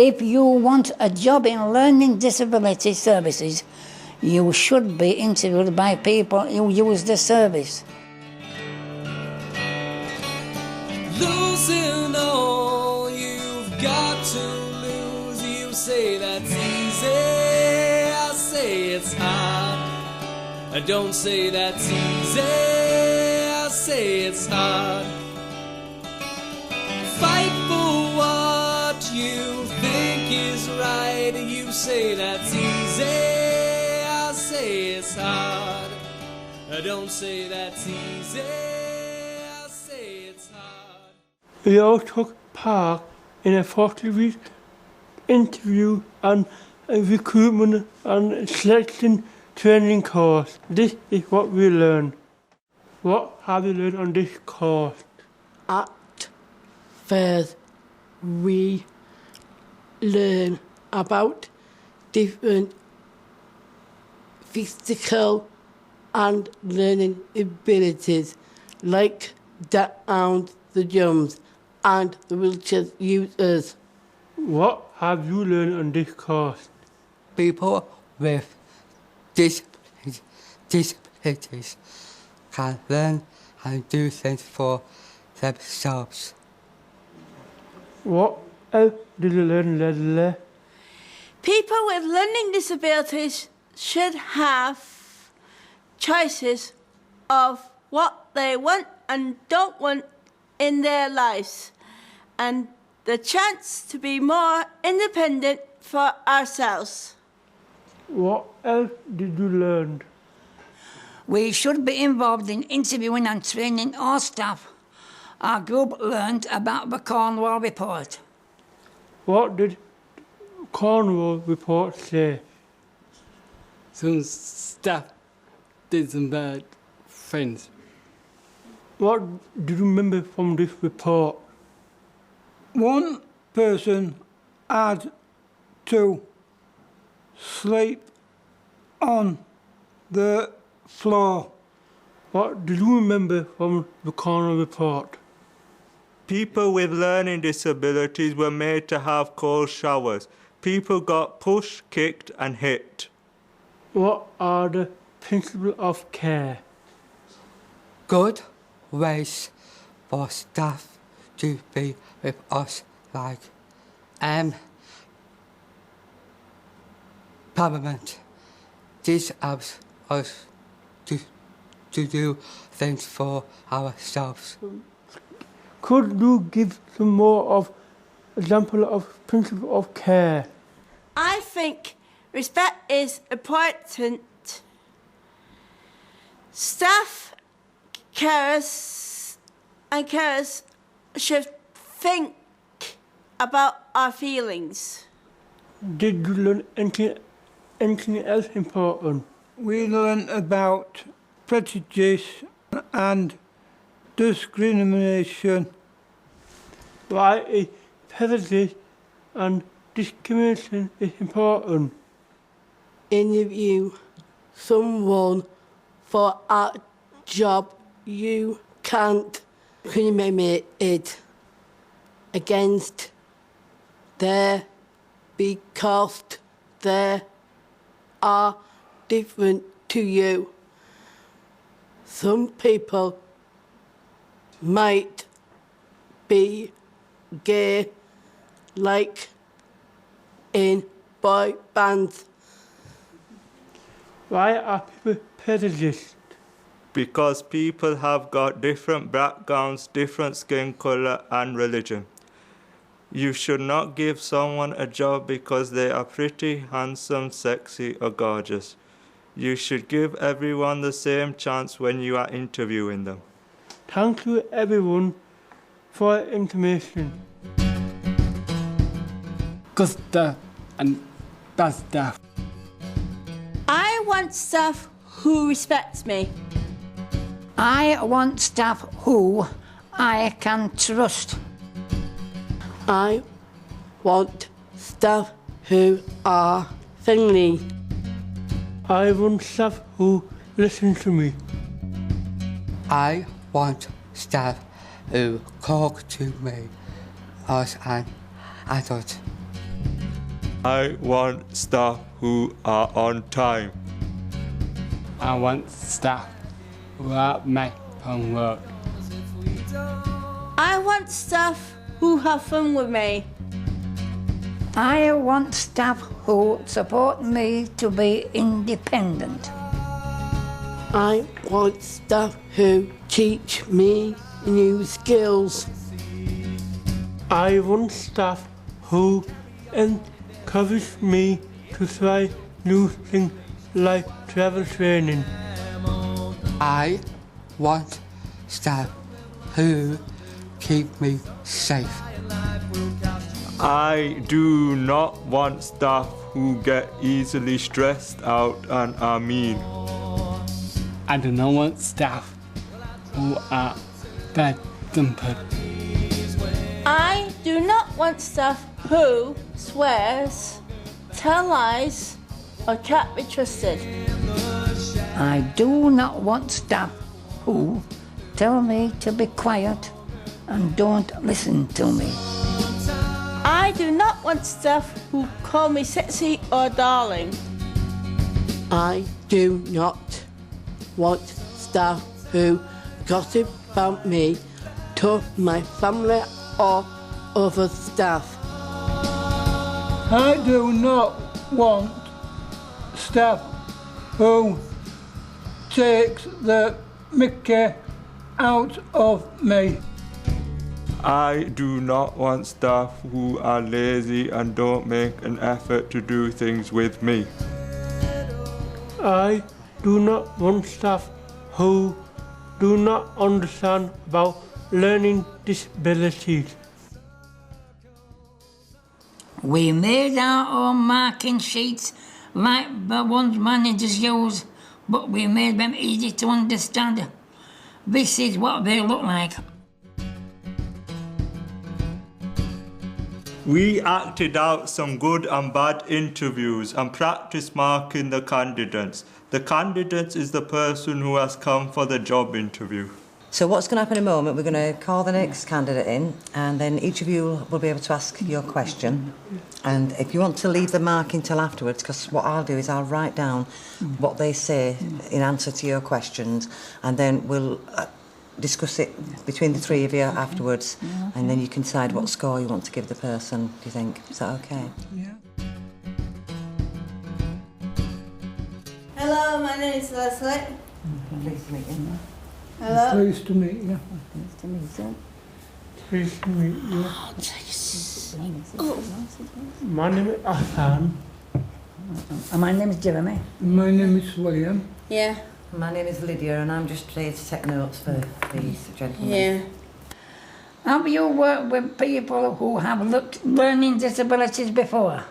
If you want a job in learning disability services, you should be interviewed by people who use the service. Losing all you've got to lose, you say that's easy, I say it's hard. I don't say that's easy, I say it's hard. Fight for what you think is right, you say that's easy, I say it's hard. I don't say that's easy, I say it's hard. We all took part in a 40-week interview and a recruitment and selection training course. This is what we learned. What have we learned on this course? At first, we learn about different physical and learning abilities, like Down syndrome and the wheelchair users. What have you learned on this course? People with disabilities can learn and do things for themselves. What else did you learn, Leslie? People with learning disabilities should have choices of what they want and don't want in their lives, and the chance to be more independent for ourselves. What else did you learn? We should be involved in interviewing and training our staff. Our group learned about the Cornwall report. What did Cornwall report say? Some staff did some bad things. What do you remember from this report? One person had to sleep on the floor. What do you remember from the Cornwall report? People with learning disabilities were made to have cold showers. People got pushed, kicked and hit. What are the principles of care? Good ways for staff to be with us, like Parliament. This helps us to do things for ourselves. Could you give some more of example of principle of care? I think respect is important. Staff, carers should think about our feelings. Did you learn anything else important? We learned about prejudice and discrimination. Why is prejudice and discrimination is important? Interview someone for a job you can't discriminate it against there because they are different to you. Some people might be gay, like in boy bands. Why are people prejudiced? Because people have got different backgrounds, different skin colour and religion. You should not give someone a job because they are pretty, handsome, sexy or gorgeous. You should give everyone the same chance when you are interviewing them. Thank you everyone for information. Good staff and bad staff. I want staff who respects me. I want staff who I can trust. I want staff who are friendly. I want staff who listen to me. I want staff who talk to me as an adult. I want staff who are on time. I want staff who are my homework. I want staff who have fun with me. I want staff who support me to be independent. I want staff who teach me new skills. I want staff who encourage me to try new things like travel training. I want staff who keep me safe. I do not want staff who get easily stressed out and are mean. I do not want staff who are bad-tempered. I do not want staff who swears, tell lies, or can't be trusted. I do not want staff who tell me to be quiet and don't listen to me. I do not want staff who call me sexy or darling. I do not want staff who gossip about me to my family or other staff. I do not want staff who takes the mickey out of me. I do not want staff who are lazy and don't make an effort to do things with me. I do not want staff who do not understand about learning disabilities. We made our own marking sheets like the ones managers use, but we made them easy to understand. This is what they look like. We acted out some good and bad interviews and practiced marking the candidates. The candidate is the person who has come for the job interview. So what's going to happen in a moment, we're going to call the next candidate in, and then each of you will be able to ask your question. And if you want to leave the marking till afterwards, because what I'll do is I'll write down what they say in answer to your questions, and then we'll discuss it between the three of you afterwards, and then you can decide what score you want to give the person, do you think? Is that okay? Yeah. Hello, my name is Leslie. Pleased to meet you. Hello. Pleased to meet you. Pleased to meet you. My name is Hassan. And my name is Jeremy. My name is William. Yeah. My name is Lydia, and I'm just here to take notes for these gentlemen. Yeah. Have you worked with people who have learning disabilities before?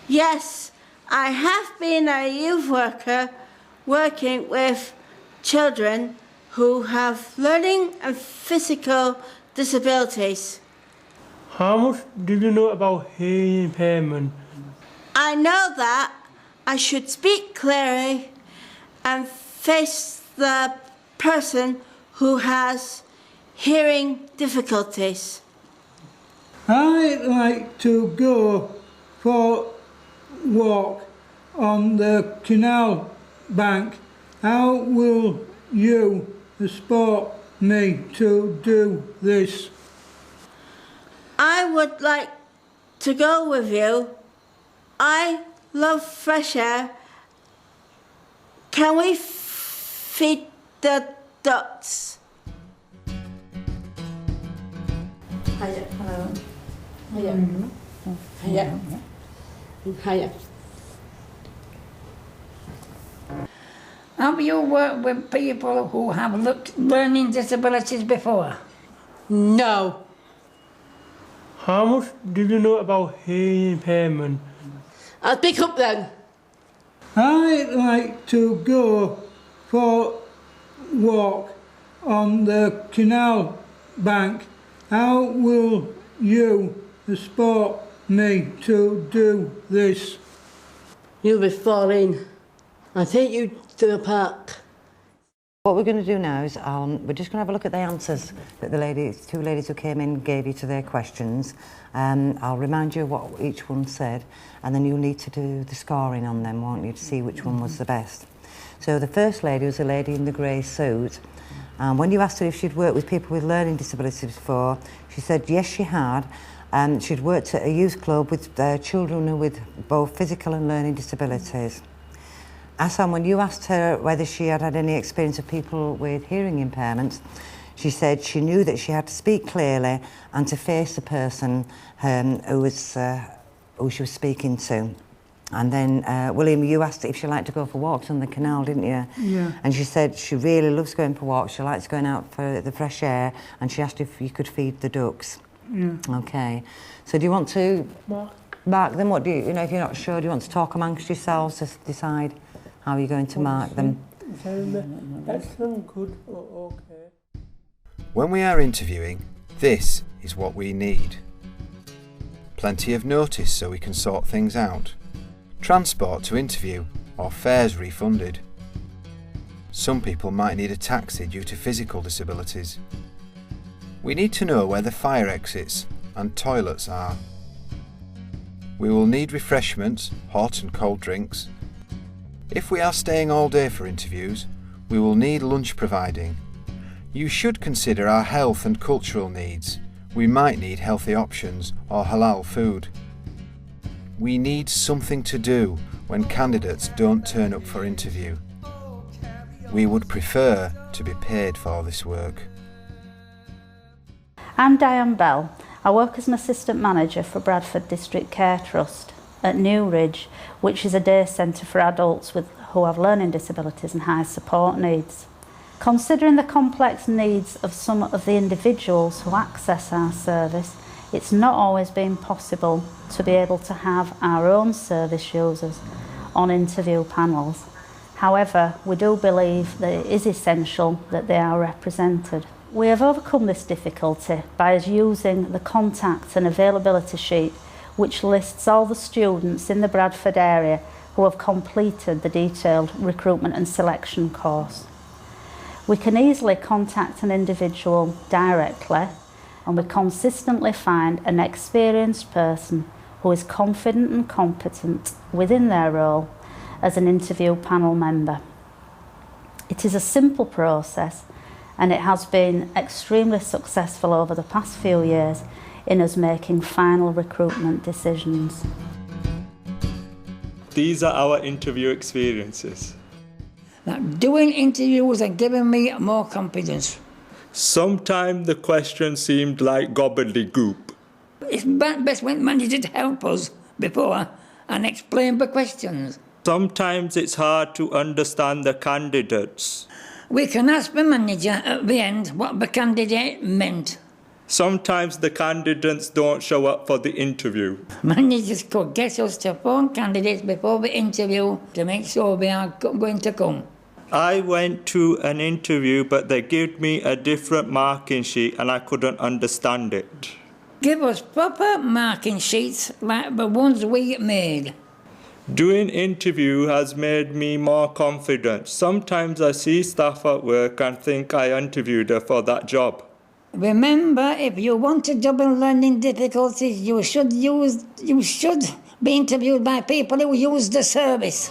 Yes, I have been a youth worker working with children who have learning and physical disabilities. How much do you know about hearing impairment? I know that I should speak clearly and face the person who has hearing difficulties. I like to go for a walk on the canal bank. How will you support me to do this? I would like to go with you. I love fresh air. Can we feed the ducks? Hiya. Hello. Hiya. Hiya. Hiya. Have you worked with people who have learning disabilities before? No. How much do you know about hearing impairment? I'll pick up then. I like to go for a walk on the canal bank. How will you support me to do this? You'll be falling. I'll take you to the park. What we're going to do now is we're just going to have a look at the answers that the two ladies who came in gave you to their questions. I'll remind you what each one said, and then you'll need to do the scoring on them, won't you, to see which one was the best. So the first lady was a lady in the grey suit. When you asked her if she'd worked with people with learning disabilities before, she said yes, she had. She'd worked at a youth club with children with both physical and learning disabilities. Asan, when you asked her whether she had had any experience of people with hearing impairments, she said she knew that she had to speak clearly and to face the person who she was speaking to. And then, William, you asked if she liked to go for walks on the canal, didn't you? Yeah. And she said she really loves going for walks, she likes going out for the fresh air, and she asked if you could feed the ducks. Yeah. Okay. So do you want to mark them? What do you know, if you're not sure, do you want to talk amongst yourselves to decide how you're going to mark them? Excellent, good, okay. When we are interviewing, this is what we need. Plenty of notice so we can sort things out. Transport to interview or fares refunded. Some people might need a taxi due to physical disabilities. We need to know where the fire exits and toilets are. We will need refreshments, hot and cold drinks. If we are staying all day for interviews, we will need lunch providing. You should consider our health and cultural needs. We might need healthy options or halal food. We need something to do when candidates don't turn up for interview. We would prefer to be paid for this work. I'm Diane Bell. I work as an assistant manager for Bradford District Care Trust at Newridge, which is a day centre for adults who have learning disabilities and high support needs. Considering the complex needs of some of the individuals who access our service, it's not always been possible to be able to have our own service users on interview panels. However, we do believe that it is essential that they are represented. We have overcome this difficulty by using the contact and availability sheet, which lists all the students in the Bradford area who have completed the detailed recruitment and selection course. We can easily contact an individual directly, and we consistently find an experienced person who is confident and competent within their role as an interview panel member. It is a simple process, and it has been extremely successful over the past few years in us making final recruitment decisions. These are our interview experiences. That doing interviews are giving me more confidence. Sometimes the questions seemed like gobbledygook. It's best when manager to help us before and explain the questions. Sometimes it's hard to understand the candidates. We can ask the manager at the end what the candidate meant. Sometimes the candidates don't show up for the interview. Managers could get us to phone candidates before the interview to make sure they are going to come. I went to an interview, but they gave me a different marking sheet and I couldn't understand it. Give us proper marking sheets like the ones we made. Doing interview has made me more confident. Sometimes I see staff at work and think I interviewed her for that job. Remember, if you want a job in learning difficulties, you should be interviewed by people who use the service.